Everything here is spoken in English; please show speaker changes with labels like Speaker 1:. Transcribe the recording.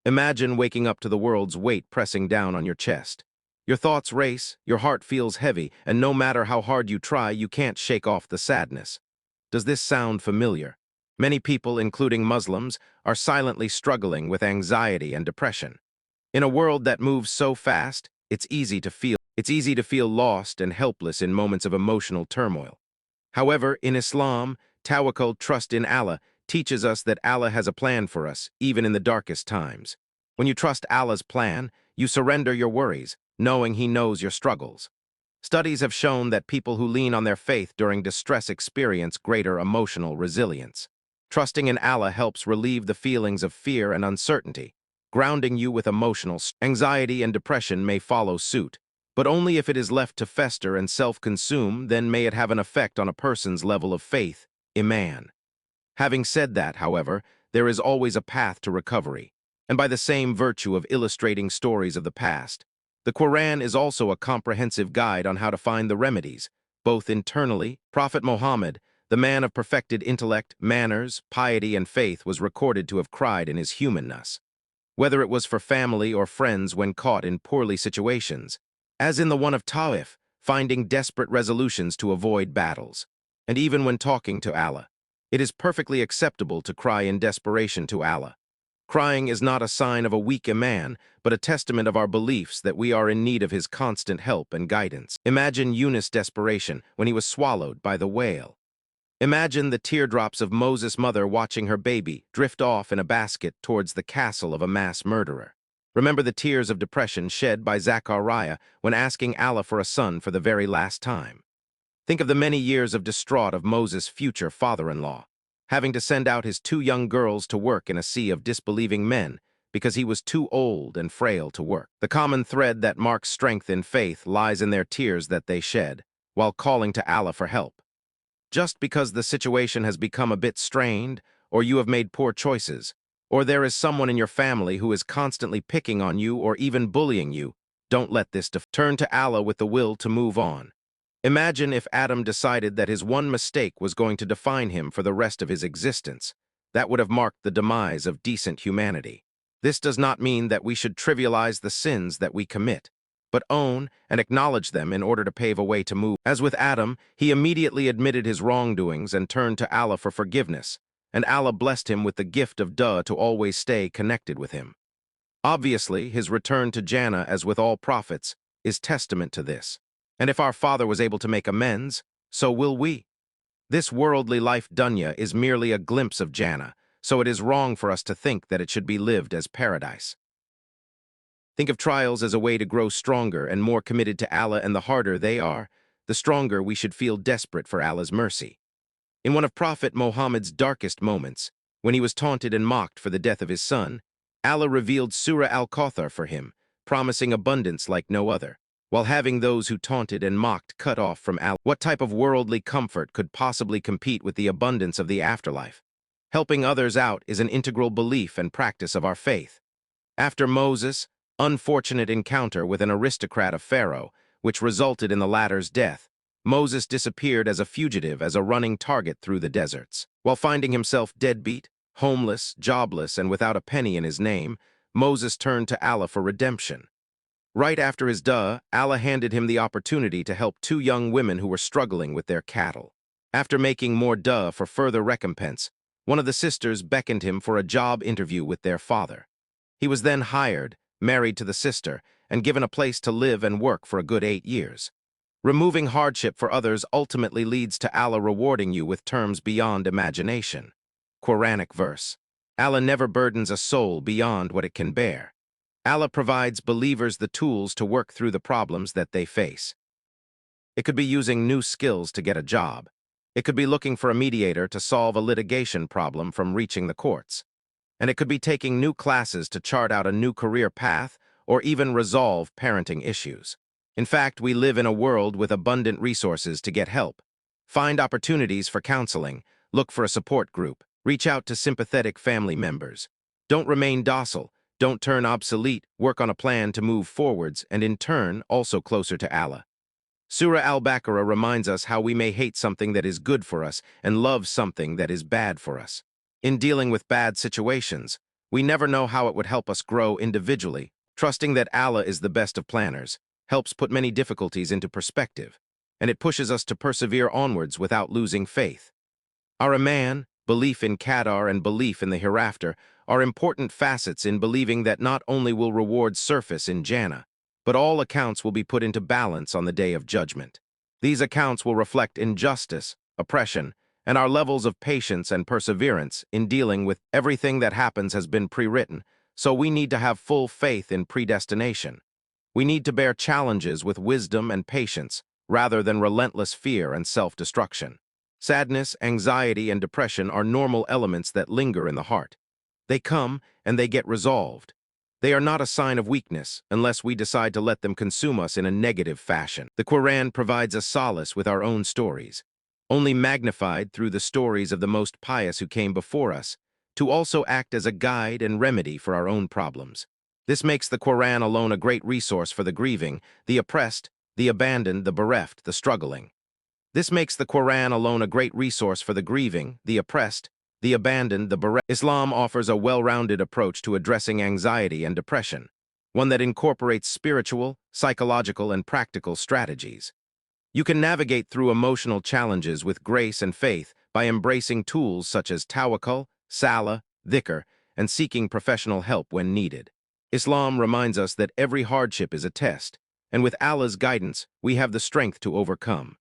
Speaker 1: Imagine waking up to the world's weight pressing down on your chest. Your thoughts race, your heart feels heavy, and no matter how hard you try, you can't shake off the sadness. Does this sound familiar? Many people, including Muslims, are silently struggling with anxiety and depression. In a world that moves so fast, it's easy to feel lost and helpless in moments of emotional turmoil. However, in Islam, tawakkul, trust in Allah, teaches us that Allah has a plan for us, even in the darkest times. When you trust Allah's plan, you surrender your worries, knowing He knows your struggles. Studies have shown that people who lean on their faith during distress experience greater emotional resilience. Trusting in Allah helps relieve the feelings of fear and uncertainty, grounding you with emotional strength. Anxiety and depression may follow suit, but only if it is left to fester and self-consume, then may it have an effect on a person's level of faith, iman. Having said that, however, there is always a path to recovery, and by the same virtue of illustrating stories of the past, the Quran is also a comprehensive guide on how to find the remedies, both internally. Prophet Muhammad, the man of perfected intellect, manners, piety, and faith, was recorded to have cried in his humanness, whether it was for family or friends when caught in poorly situations, as in the one of Taif, finding desperate resolutions to avoid battles, and even when talking to Allah. It is perfectly acceptable to cry in desperation to Allah. Crying is not a sign of a weak iman, but a testament of our beliefs that we are in need of His constant help and guidance. Imagine Yunus' desperation when he was swallowed by the whale. Imagine the teardrops of Moses' mother watching her baby drift off in a basket towards the castle of a mass murderer. Remember the tears of depression shed by Zachariah when asking Allah for a son for the very last time. Think of the many years of distraught of Moses' future father-in-law, having to send out his 2 young girls to work in a sea of disbelieving men because he was too old and frail to work. The common thread that marks strength in faith lies in their tears that they shed, while calling to Allah for help. Just because the situation has become a bit strained, or you have made poor choices, or there is someone in your family who is constantly picking on you or even bullying you, don't let this turn to Allah with the will to move on. Imagine if Adam decided that his one mistake was going to define him for the rest of his existence. That would have marked the demise of decent humanity. This does not mean that we should trivialize the sins that we commit, but own and acknowledge them in order to pave a way to move. As with Adam, he immediately admitted his wrongdoings and turned to Allah for forgiveness, and Allah blessed him with the gift of du'a to always stay connected with Him. Obviously, his return to Jannah, as with all prophets, is testament to this. And if our Father was able to make amends, so will we. This worldly life dunya is merely a glimpse of Jannah, so it is wrong for us to think that it should be lived as paradise. Think of trials as a way to grow stronger and more committed to Allah, and the harder they are, the stronger we should feel desperate for Allah's mercy. In one of Prophet Muhammad's darkest moments, when he was taunted and mocked for the death of his son, Allah revealed Surah Al-Kawthar for him, promising abundance like no other, while having those who taunted and mocked cut off from Allah. What type of worldly comfort could possibly compete with the abundance of the afterlife? Helping others out is an integral belief and practice of our faith. After Moses' unfortunate encounter with an aristocrat of Pharaoh, which resulted in the latter's death, Moses disappeared as a fugitive, as a running target through the deserts. While finding himself deadbeat, homeless, jobless, and without a penny in his name, Moses turned to Allah for redemption. Right after his du'a, Allah handed him the opportunity to help 2 young women who were struggling with their cattle. After making more du'a for further recompense, one of the sisters beckoned him for a job interview with their father. He was then hired, married to the sister, and given a place to live and work for a good 8 years. Removing hardship for others ultimately leads to Allah rewarding you with terms beyond imagination. Quranic verse. Allah never burdens a soul beyond what it can bear. Allah provides believers the tools to work through the problems that they face. It could be using new skills to get a job. It could be looking for a mediator to solve a litigation problem from reaching the courts. And it could be taking new classes to chart out a new career path or even resolve parenting issues. In fact, we live in a world with abundant resources to get help. Find opportunities for counseling, look for a support group, reach out to sympathetic family members. Don't remain docile. Don't turn obsolete, work on a plan to move forwards and in turn also closer to Allah. Surah Al-Baqarah reminds us how we may hate something that is good for us and love something that is bad for us. In dealing with bad situations, We never know how it would help us grow individually. Trusting that Allah is the best of planners helps put many difficulties into perspective, and it pushes us to persevere onwards without losing faith. Our Iman, belief in Qadar and belief in the hereafter, are important facets in believing that not only will rewards surface in Jannah, but all accounts will be put into balance on the Day of Judgment. These accounts will reflect injustice, oppression, and our levels of patience and perseverance in dealing with everything that happens has been pre-written, so we need to have full faith in predestination. We need to bear challenges with wisdom and patience, rather than relentless fear and self-destruction. Sadness, anxiety, and depression are normal elements that linger in the heart. They come and they get resolved. They are not a sign of weakness unless we decide to let them consume us in a negative fashion. The Quran provides a solace with our own stories, only magnified through the stories of the most pious who came before us, to also act as a guide and remedy for our own problems. This makes the Quran alone a great resource for the grieving, the oppressed, the abandoned, the bereft, the struggling. This makes the Quran alone a great resource for the grieving, the oppressed, the abandoned, the bereft. Islam offers a well-rounded approach to addressing anxiety and depression, one that incorporates spiritual, psychological, and practical strategies. You can navigate through emotional challenges with grace and faith by embracing tools such as tawakkul, salah, dhikr, and seeking professional help when needed. Islam reminds us that every hardship is a test, and with Allah's guidance, we have the strength to overcome.